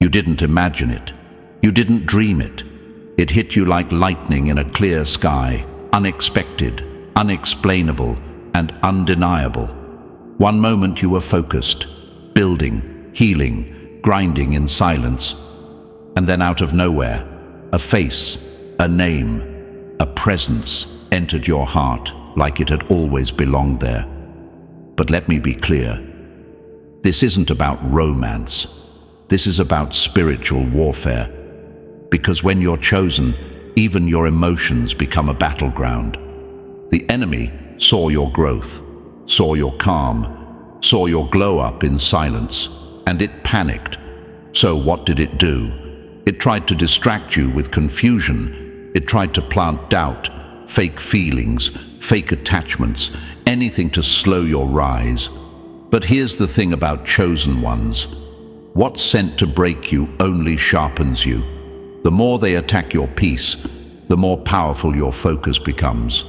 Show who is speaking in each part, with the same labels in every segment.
Speaker 1: You didn't imagine it. You didn't dream it. It hit you like lightning in a clear sky, unexpected, unexplainable, and undeniable. One moment you were focused, building, healing, grinding in silence, and then out of nowhere, a face, a name, a presence entered your heart like it had always belonged there. But let me be clear, this isn't about romance. This is about spiritual warfare. Because when you're chosen, even your emotions become a battleground. The enemy saw your growth, saw your calm, saw your glow up in silence, and it panicked. So what did it do? It tried to distract you with confusion. It tried to plant doubt, fake feelings, fake attachments, anything to slow your rise. But here's the thing about chosen ones. What's sent to break you only sharpens you. The more they attack your peace, the more powerful your focus becomes.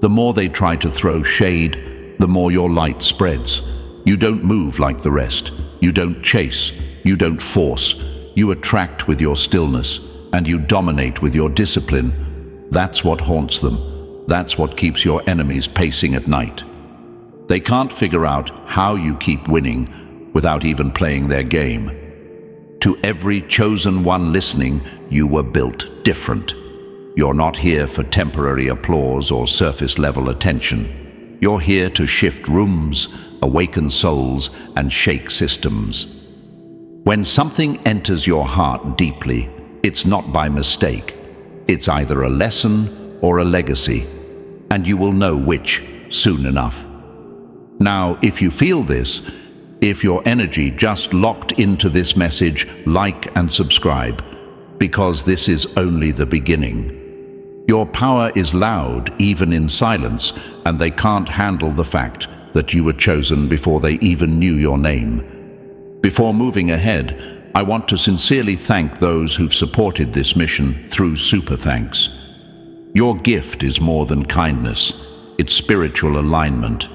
Speaker 1: The more they try to throw shade, the more your light spreads. You don't move like the rest. You don't chase. You don't force. You attract with your stillness, and you dominate with your discipline. That's what haunts them. That's what keeps your enemies pacing at night. They can't figure out how you keep winning without even playing their game. To every chosen one listening, you were built different. You're not here for temporary applause or surface-level attention. You're here to shift rooms, awaken souls, and shake systems. When something enters your heart deeply, it's not by mistake. It's either a lesson or a legacy, and you will know which soon enough. Now, if you feel this, if your energy just locked into this message, like and subscribe, because this is only the beginning. Your power is loud, even in silence, and they can't handle the fact that you were chosen before they even knew your name. Before moving ahead, I want to sincerely thank those who've supported this mission through Super Thanks. Your gift is more than kindness, it's spiritual alignment.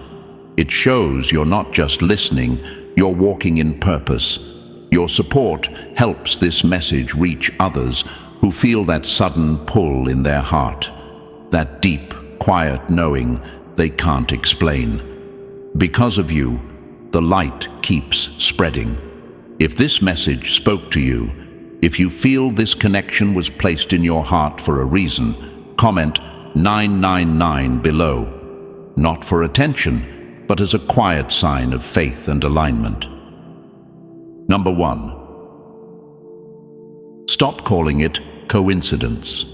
Speaker 1: It shows you're not just listening, you're walking in purpose. Your support helps this message reach others who feel that sudden pull in their heart, that deep, quiet knowing they can't explain. Because of you, the light keeps spreading. If this message spoke to you, if you feel this connection was placed in your heart for a reason, comment 999 below. Not for attention, but as a quiet sign of faith and alignment. Number 1. Stop calling it coincidence.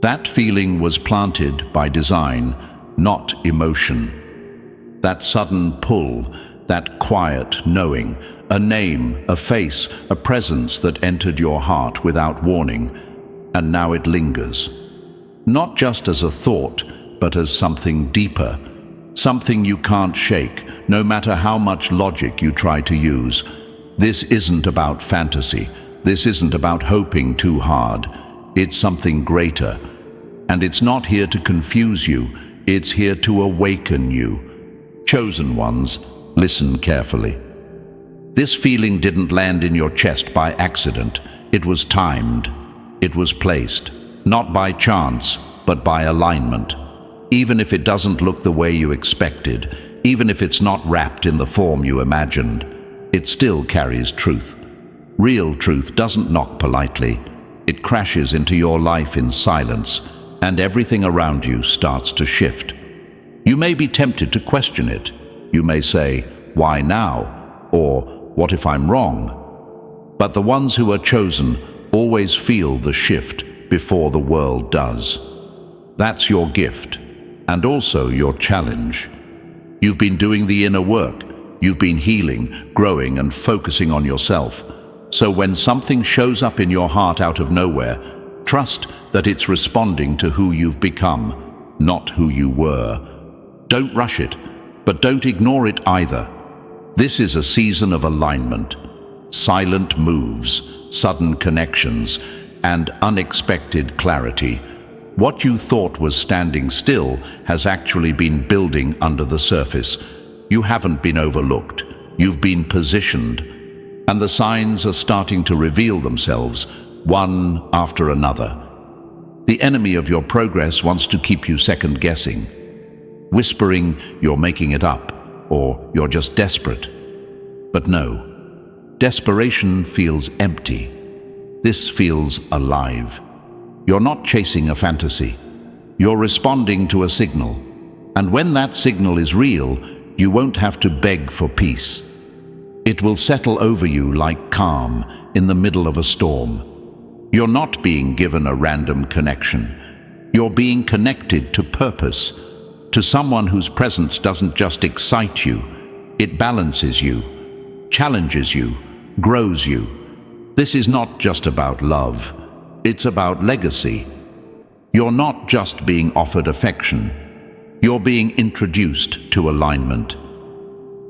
Speaker 1: That feeling was planted by design, not emotion. That sudden pull, that quiet knowing, a name, a face, a presence that entered your heart without warning, and now it lingers. Not just as a thought, but as something deeper. Something you can't shake, no matter how much logic you try to use. This isn't about fantasy. This isn't about hoping too hard. It's something greater. And it's not here to confuse you. It's here to awaken you. Chosen ones, listen carefully. This feeling didn't land in your chest by accident. It was timed. It was placed, not by chance, but by alignment. Even if it doesn't look the way you expected, even if it's not wrapped in the form you imagined, it still carries truth. Real truth doesn't knock politely. It crashes into your life in silence, and everything around you starts to shift. You may be tempted to question it. You may say, "Why now?" or "What if I'm wrong?" But the ones who are chosen always feel the shift before the world does. That's your gift. And also your challenge. You've been doing the inner work. You've been healing, growing, and focusing on yourself. So when something shows up in your heart out of nowhere, trust that it's responding to who you've become, not who you were. Don't rush it, but don't ignore it either. This is a season of alignment, silent moves, sudden connections, and unexpected clarity. What you thought was standing still has actually been building under the surface. You haven't been overlooked. You've been positioned. and the signs are starting to reveal themselves, one after another. The enemy of your progress wants to keep you second-guessing, whispering you're making it up, or you're just desperate. But no, desperation feels empty. This feels alive. You're not chasing a fantasy. You're responding to a signal. And when that signal is real, you won't have to beg for peace. It will settle over you like calm in the middle of a storm. You're not being given a random connection. You're being connected to purpose, to someone whose presence doesn't just excite you, it balances you, challenges you, grows you. This is not just about love, it's about legacy. You're not just being offered affection, you're being introduced to alignment.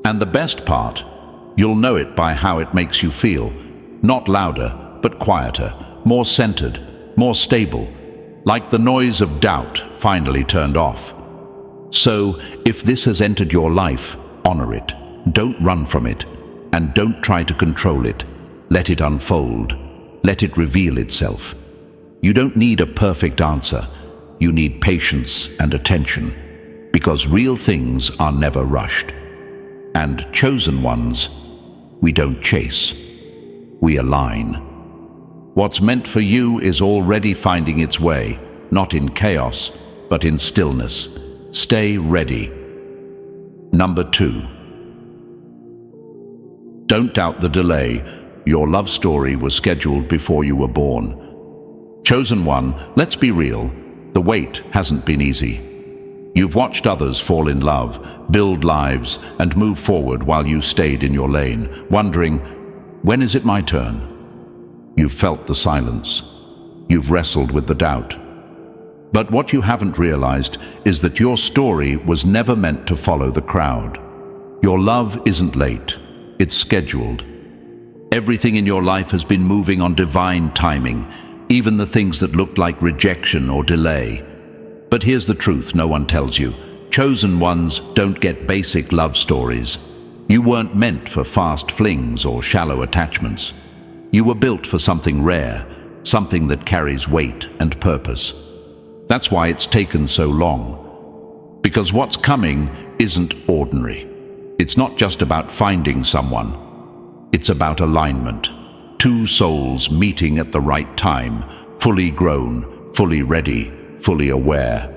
Speaker 1: And the best part, you'll know it by how it makes you feel, not louder, but quieter, more centered, more stable, like the noise of doubt finally turned off. So, if this has entered your life, honor it. Don't run from it, and don't try to control it. Let it unfold. Let it reveal itself. You don't need a perfect answer. You need patience and attention, because real things are never rushed. And chosen ones, we don't chase. We align. What's meant for you is already finding its way, not in chaos, but in stillness. Stay ready. Number 2. Don't doubt the delay. Your love story was scheduled before you were born. Chosen one, let's be real, the wait hasn't been easy. You've watched others fall in love, build lives, and move forward while you stayed in your lane, wondering, when is it my turn? You've felt the silence. You've wrestled with the doubt. But what you haven't realized is that your story was never meant to follow the crowd. Your love isn't late, it's scheduled. Everything in your life has been moving on divine timing, even the things that looked like rejection or delay. But here's the truth no one tells you. Chosen ones don't get basic love stories. You weren't meant for fast flings or shallow attachments. You were built for something rare, something that carries weight and purpose. That's why it's taken so long. Because what's coming isn't ordinary. It's not just about finding someone. It's about alignment. Two souls meeting at the right time, fully grown, fully ready, fully aware.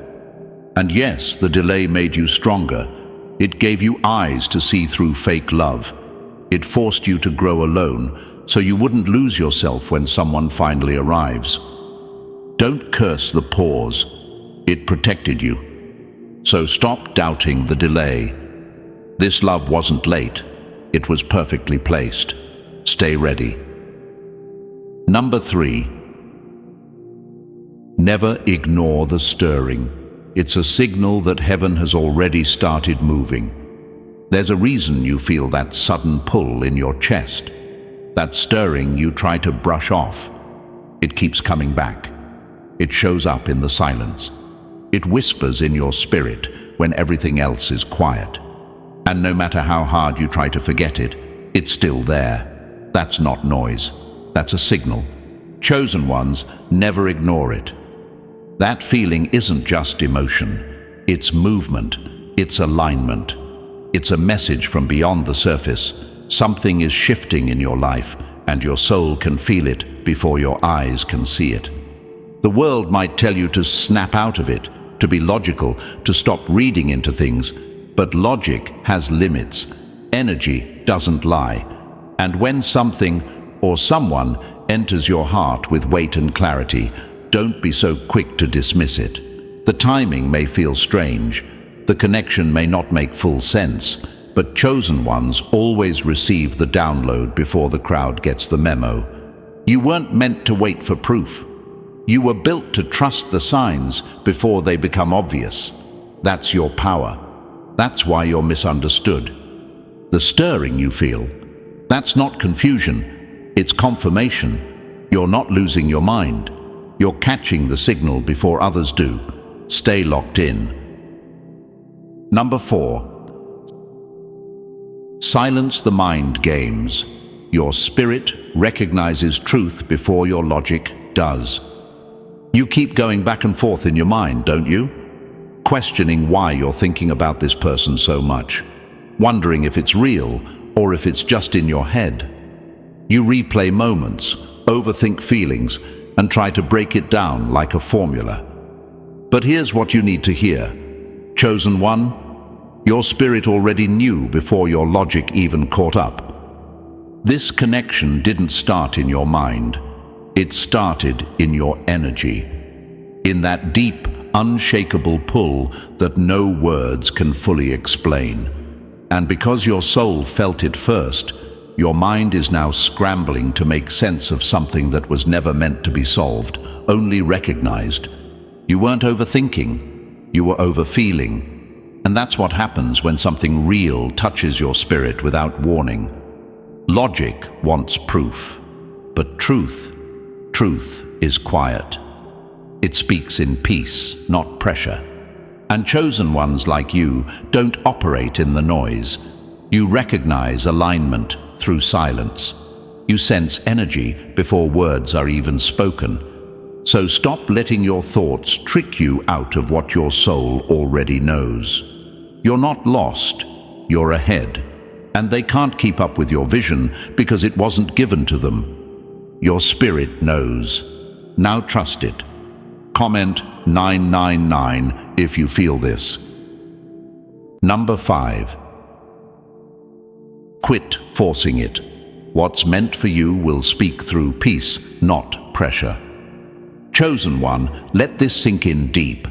Speaker 1: And yes, the delay made you stronger. It gave you eyes to see through fake love. It forced you to grow alone, so you wouldn't lose yourself when someone finally arrives. Don't curse the pause. It protected you. So stop doubting the delay. This love wasn't late. It was perfectly placed. Stay ready. Number 3. Never ignore the stirring. It's a signal that heaven has already started moving. There's a reason you feel that sudden pull in your chest. That stirring you try to brush off. It keeps coming back. It shows up in the silence. It whispers in your spirit when everything else is quiet. And no matter how hard you try to forget it, it's still there. That's not noise. That's a signal. Chosen ones never ignore it. That feeling isn't just emotion. It's movement. It's alignment. It's a message from beyond the surface. Something is shifting in your life, and your soul can feel it before your eyes can see it. The world might tell you to snap out of it, to be logical, to stop reading into things, but logic has limits. Energy doesn't lie. And when something or someone enters your heart with weight and clarity, don't be so quick to dismiss it. The timing may feel strange, the connection may not make full sense, but chosen ones always receive the download before the crowd gets the memo. You weren't meant to wait for proof. You were built to trust the signs before they become obvious. That's your power. That's why you're misunderstood. The stirring you feel, that's not confusion, it's confirmation. You're not losing your mind. You're catching the signal before others do. Stay locked in. Number 4. Silence the mind games. Your spirit recognizes truth before your logic does. You keep going back and forth in your mind, don't you? Questioning why you're thinking about this person so much, wondering if it's real or if it's just in your head. You replay moments, overthink feelings, and try to break it down like a formula. But here's what you need to hear. Chosen one, your spirit already knew before your logic even caught up. This connection didn't start in your mind. It started in your energy, in that deep, unshakable pull that no words can fully explain. And because your soul felt it first, your mind is now scrambling to make sense of something that was never meant to be solved, only recognized. You weren't overthinking, you were overfeeling. And that's what happens when something real touches your spirit without warning. Logic wants proof, but truth is quiet. It speaks in peace, not pressure. And chosen ones like you don't operate in the noise. You recognize alignment through silence. You sense energy before words are even spoken. So stop letting your thoughts trick you out of what your soul already knows. You're not lost, you're ahead. And they can't keep up with your vision because it wasn't given to them. Your spirit knows. Now trust it. Comment 999 if you feel this. Number 5. Quit forcing it. What's meant for you will speak through peace, not pressure. Chosen one, let this sink in deep.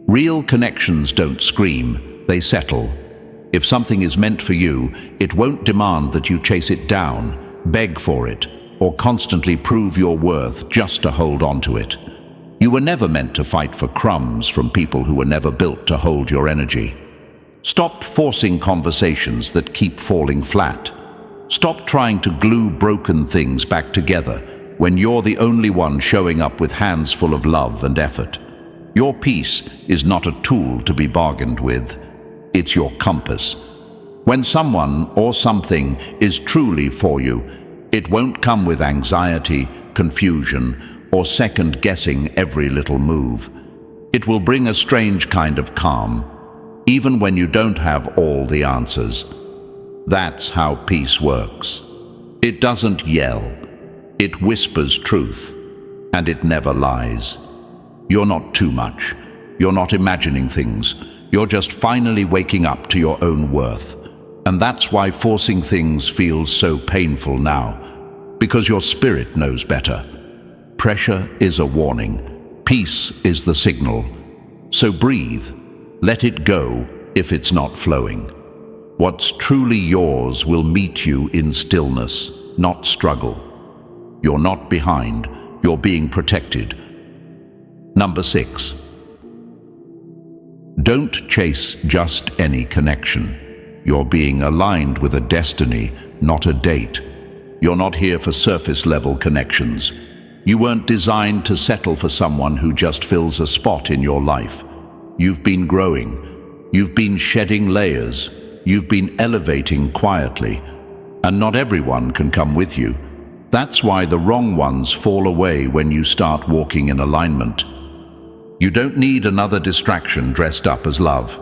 Speaker 1: Real connections don't scream, they settle. If something is meant for you, it won't demand that you chase it down, beg for it, or constantly prove your worth just to hold on to it. You were never meant to fight for crumbs from people who were never built to hold your energy. Stop forcing conversations that keep falling flat. Stop trying to glue broken things back together when you're the only one showing up with hands full of love and effort. Your peace is not a tool to be bargained with. It's your compass. When someone or something is truly for you, it won't come with anxiety, confusion, or second-guessing every little move. It will bring a strange kind of calm, even when you don't have all the answers. That's how peace works. It doesn't yell. It whispers truth, and it never lies. You're not too much. You're not imagining things. You're just finally waking up to your own worth. And that's why forcing things feels so painful now, because your spirit knows better. Pressure is a warning. Peace is the signal. So breathe. Let it go if it's not flowing. What's truly yours will meet you in stillness, not struggle. You're not behind. You're being protected. Number 6. Don't chase just any connection. You're being aligned with a destiny, not a date. You're not here for surface-level connections. You weren't designed to settle for someone who just fills a spot in your life. You've been growing. You've been shedding layers. You've been elevating quietly. And not everyone can come with you. That's why the wrong ones fall away when you start walking in alignment. You don't need another distraction dressed up as love.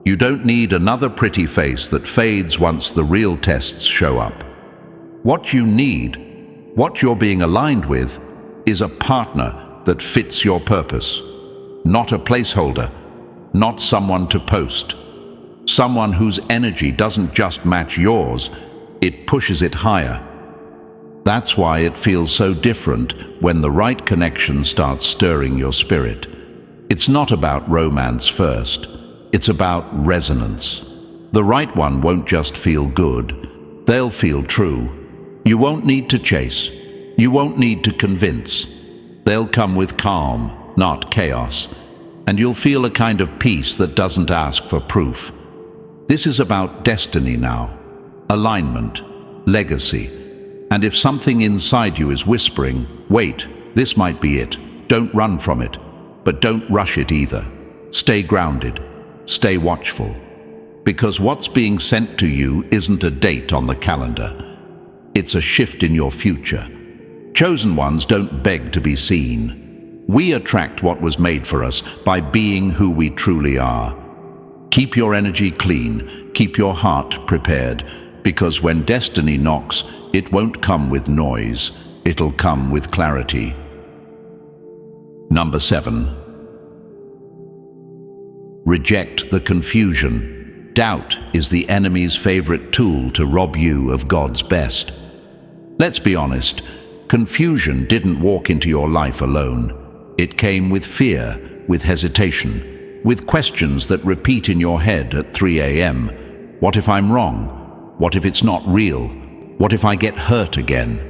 Speaker 1: You don't need another pretty face that fades once the real tests show up. What you need, what you're being aligned with, is a partner that fits your purpose. Not a placeholder, not someone to post. Someone whose energy doesn't just match yours, it pushes it higher. That's why it feels so different when the right connection starts stirring your spirit. It's not about romance first. It's about resonance. The right one won't just feel good. They'll feel true. You won't need to chase. You won't need to convince. They'll come with calm, not chaos. And you'll feel a kind of peace that doesn't ask for proof. This is about destiny now. Alignment. Legacy. And if something inside you is whispering, wait, this might be it, don't run from it, but don't rush it either. Stay grounded, stay watchful, because what's being sent to you isn't a date on the calendar. it's a shift in your future. Chosen ones don't beg to be seen. We attract what was made for us by being who we truly are. Keep your energy clean, keep your heart prepared, because when destiny knocks, it won't come with noise, it'll come with clarity. Number 7. Reject the confusion. Doubt is the enemy's favorite tool to rob you of God's best. Let's be honest, confusion didn't walk into your life alone. It came with fear, with hesitation, with questions that repeat in your head at 3 a.m. What if I'm wrong? What if it's not real? What if I get hurt again?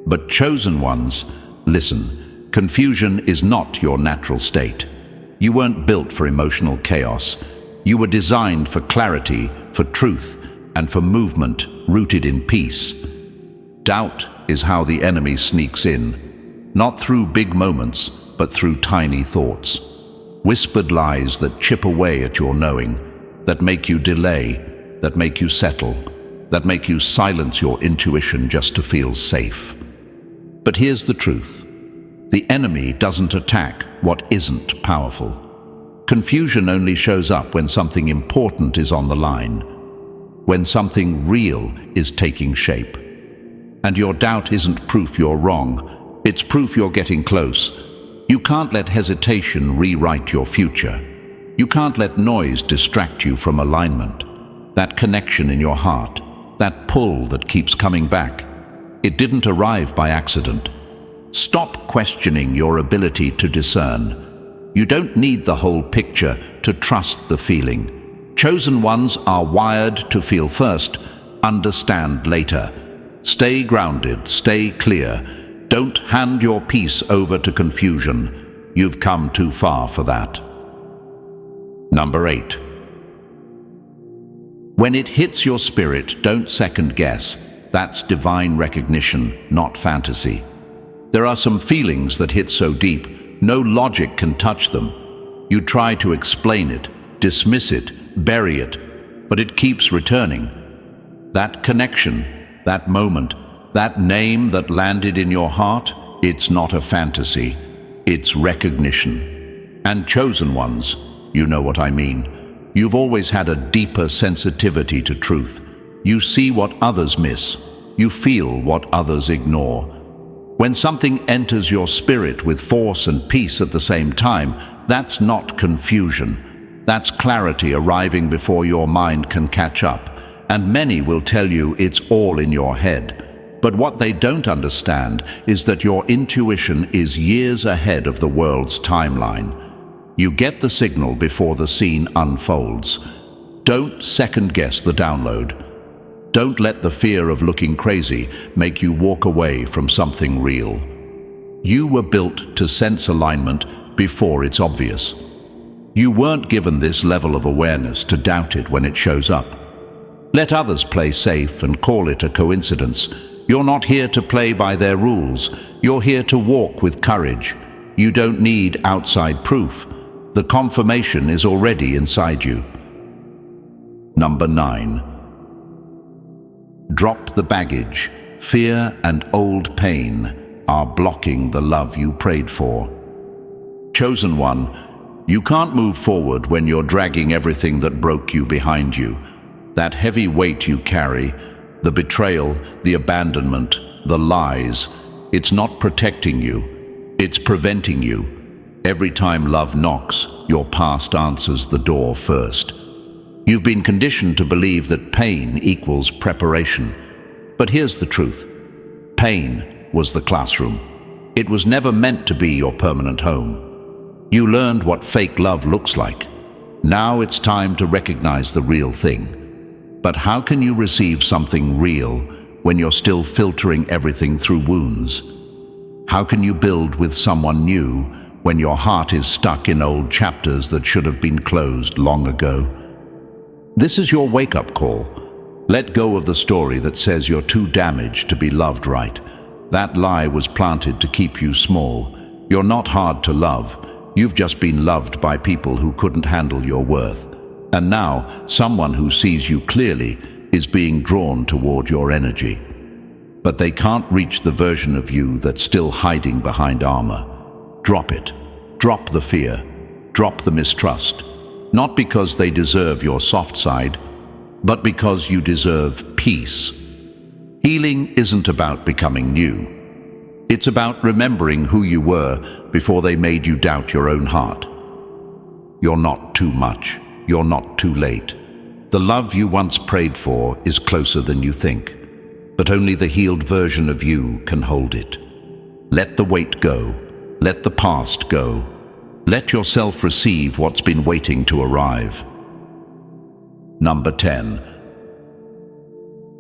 Speaker 1: But chosen ones, listen, confusion is not your natural state. You weren't built for emotional chaos. You were designed for clarity, for truth, and for movement rooted in peace. Doubt is how the enemy sneaks in, not through big moments, but through tiny thoughts. Whispered lies that chip away at your knowing, that make you delay, that make you settle, that make you silence your intuition just to feel safe. But here's the truth. The enemy doesn't attack what isn't powerful. Confusion only shows up when something important is on the line, when something real is taking shape. And your doubt isn't proof you're wrong, it's proof you're getting close. You can't let hesitation rewrite your future. You can't let noise distract you from alignment. That connection in your heart, that pull that keeps coming back, it didn't arrive by accident. Stop questioning your ability to discern. You don't need the whole picture to trust the feeling. Chosen ones are wired to feel first, understand later. Stay grounded, stay clear. Don't hand your peace over to confusion. You've come too far for that. Number 8. When it hits your spirit, don't second guess. That's divine recognition, not fantasy. There are some feelings that hit so deep, no logic can touch them. You try to explain it, dismiss it, bury it, but it keeps returning. That connection, that moment, that name that landed in your heart, it's not a fantasy, it's recognition. And chosen ones, you know what I mean. You've always had a deeper sensitivity to truth. You see what others miss. You feel what others ignore. When something enters your spirit with force and peace at the same time, that's not confusion. That's clarity arriving before your mind can catch up. And many will tell you it's all in your head. But what they don't understand is that your intuition is years ahead of the world's timeline. You get the signal before the scene unfolds. Don't second-guess the download. Don't let the fear of looking crazy make you walk away from something real. You were built to sense alignment before it's obvious. You weren't given this level of awareness to doubt it when it shows up. Let others play safe and call it a coincidence. You're not here to play by their rules. You're here to walk with courage. You don't need outside proof. The confirmation is already inside you. Number 9. Drop the baggage. Fear and old pain are blocking the love you prayed for. Chosen one, you can't move forward when you're dragging everything that broke you behind you. That heavy weight you carry, the betrayal, the abandonment, the lies, it's not protecting you, it's preventing you. Every time love knocks, your past answers the door first. You've been conditioned to believe that pain equals preparation. But here's the truth. Pain was the classroom. It was never meant to be your permanent home. You learned what fake love looks like. Now it's time to recognize the real thing. But how can you receive something real when you're still filtering everything through wounds? How can you build with someone new when your heart is stuck in old chapters that should have been closed long ago? This is your wake-up call. Let go of the story that says you're too damaged to be loved right. That lie was planted to keep you small. You're not hard to love. You've just been loved by people who couldn't handle your worth. And now, someone who sees you clearly is being drawn toward your energy. but they can't reach the version of you that's still hiding behind armor. Drop it. Drop the fear. Drop the mistrust. Not because they deserve your soft side, but because you deserve peace. Healing isn't about becoming new. It's about remembering who you were before they made you doubt your own heart. You're not too much. You're not too late. The love you once prayed for is closer than you think, but only the healed version of you can hold it. Let the weight go. Let the past go. Let yourself receive what's been waiting to arrive. Number 10.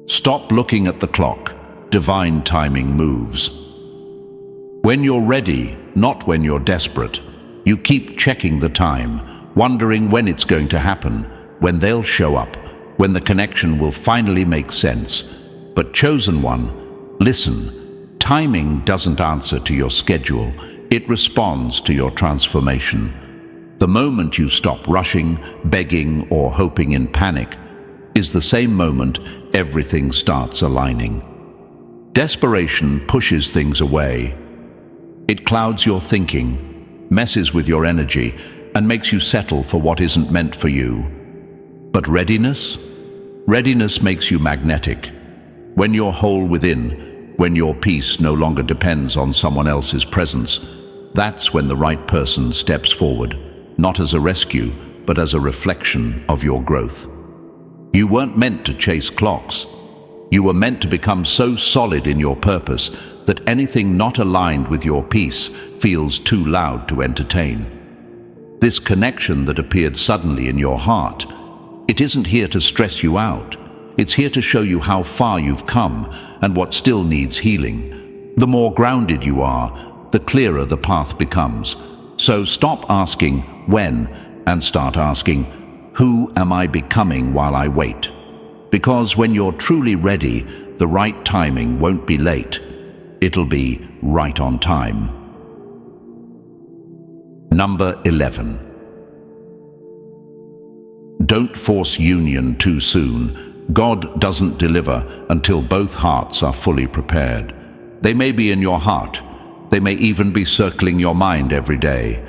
Speaker 1: Stop looking at the clock. Divine timing moves. When you're ready, not when you're desperate, you keep checking the time, wondering when it's going to happen, when they'll show up, when the connection will finally make sense. But chosen one, listen. Timing doesn't answer to your schedule. It responds to your transformation. The moment you stop rushing, begging, or hoping in panic is the same moment everything starts aligning. Desperation pushes things away. It clouds your thinking, messes with your energy, and makes you settle for what isn't meant for you. But readiness? Readiness makes you magnetic. When you're whole within, when your peace no longer depends on someone else's presence, that's when the right person steps forward, not as a rescue, but as a reflection of your growth. You weren't meant to chase clocks. You were meant to become so solid in your purpose that anything not aligned with your peace feels too loud to entertain. This connection that appeared suddenly in your heart, it isn't here to stress you out. It's here to show you how far you've come and what still needs healing. The more grounded you are, the clearer the path becomes. So stop asking when and start asking, who am I becoming while I wait? Because when you're truly ready, the right timing won't be late. It'll be right on time. Number 11. Don't force union too soon. God doesn't deliver until both hearts are fully prepared. They may be in your heart. They may even be circling your mind every day.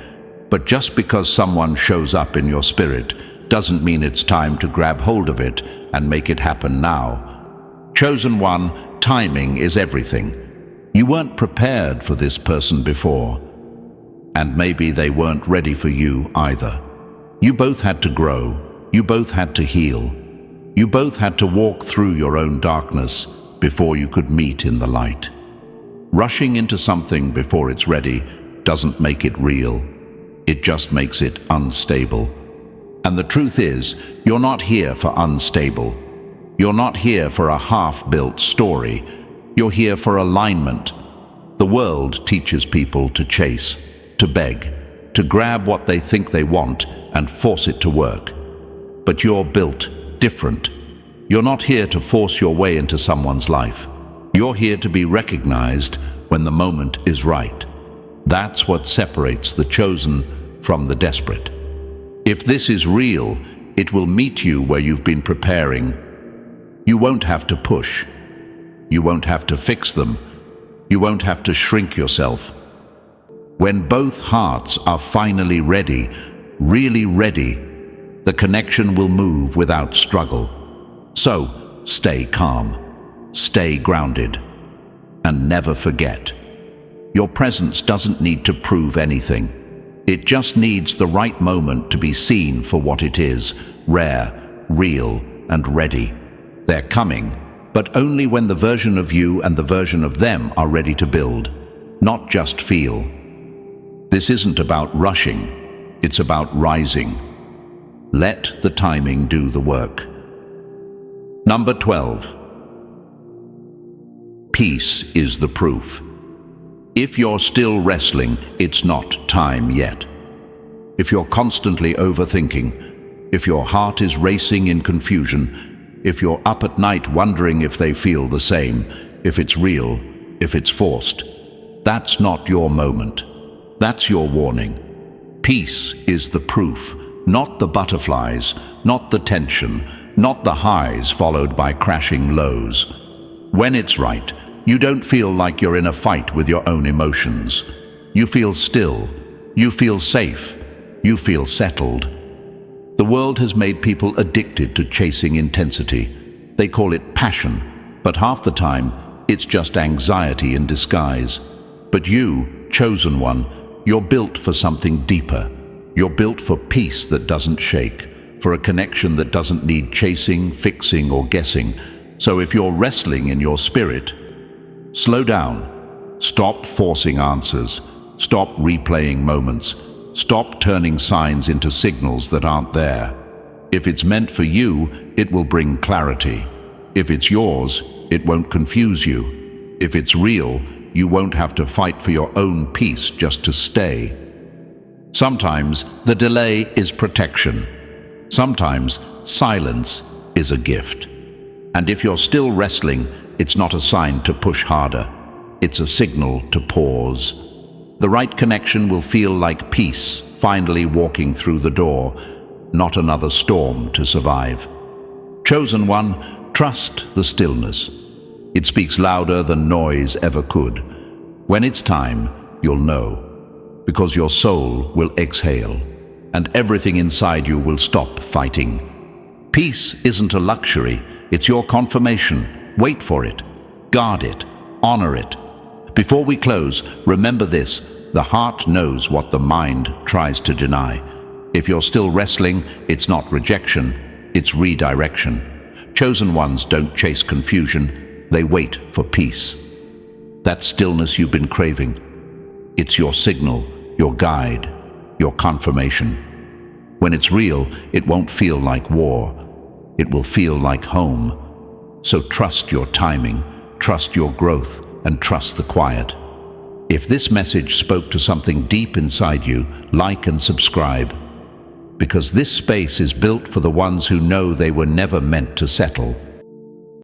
Speaker 1: But just because someone shows up in your spirit doesn't mean it's time to grab hold of it and make it happen now. Chosen one, timing is everything. You weren't prepared for this person before, and maybe they weren't ready for you either. You both had to grow. You both had to heal. You both had to walk through your own darkness before you could meet in the light. Rushing into something before it's ready doesn't make it real. It just makes it unstable. And the truth is, you're not here for unstable. You're not here for a half-built story. You're here for alignment. The world teaches people to chase, to beg, to grab what they think they want and force it to work. But you're built different. You're not here to force your way into someone's life. You're here to be recognized when the moment is right. That's what separates the chosen from the desperate. If this is real, it will meet you where you've been preparing. You won't have to push. You won't have to fix them. You won't have to shrink yourself. When both hearts are finally ready, really ready, the connection will move without struggle. So, stay calm, stay grounded, and never forget. Your presence doesn't need to prove anything. It just needs the right moment to be seen for what it is, rare, real, and ready. They're coming, but only when the version of you and the version of them are ready to build, not just feel. This isn't about rushing, it's about rising. Let the timing do the work. Number 12. Peace is the proof. If you're still wrestling, it's not time yet. If you're constantly overthinking, if your heart is racing in confusion, if you're up at night wondering if they feel the same, if it's real, if it's forced, that's not your moment. That's your warning. Peace is the proof, not the butterflies, not the tension, not the highs followed by crashing lows. When it's right, You don't feel like you're in a fight with your own emotions. You feel still. You feel safe. You feel settled. The world has made people addicted to chasing intensity. They call it passion, but half the time, it's just anxiety in disguise. But you, chosen one, you're built for something deeper. You're built for peace that doesn't shake, for a connection that doesn't need chasing, fixing, or guessing. So if you're wrestling in your spirit, slow down. Stop forcing answers. Stop replaying moments. Stop turning signs into signals that aren't there. If it's meant for you, it will bring clarity. If it's yours, it won't confuse you. If it's real, you won't have to fight for your own peace just to stay. Sometimes the delay is protection. Sometimes silence is a gift. And if you're still wrestling, it's not a sign to push harder. It's a signal to pause. The right connection will feel like peace, finally walking through the door, not another storm to survive. Chosen one, trust the stillness. It speaks louder than noise ever could. When it's time, you'll know, because your soul will exhale, and everything inside you will stop fighting. Peace isn't a luxury, it's your confirmation. Wait for it, guard it, honor it. Before we close, remember this: the heart knows what the mind tries to deny. If you're still wrestling, it's not rejection, it's redirection. Chosen ones don't chase confusion, they wait for peace. That stillness you've been craving, it's your signal, your guide, your confirmation. When it's real, it won't feel like war. It will feel like home. So trust your timing, trust your growth, and trust the quiet. If this message spoke to something deep inside you, like and subscribe, because this space is built for the ones who know they were never meant to settle.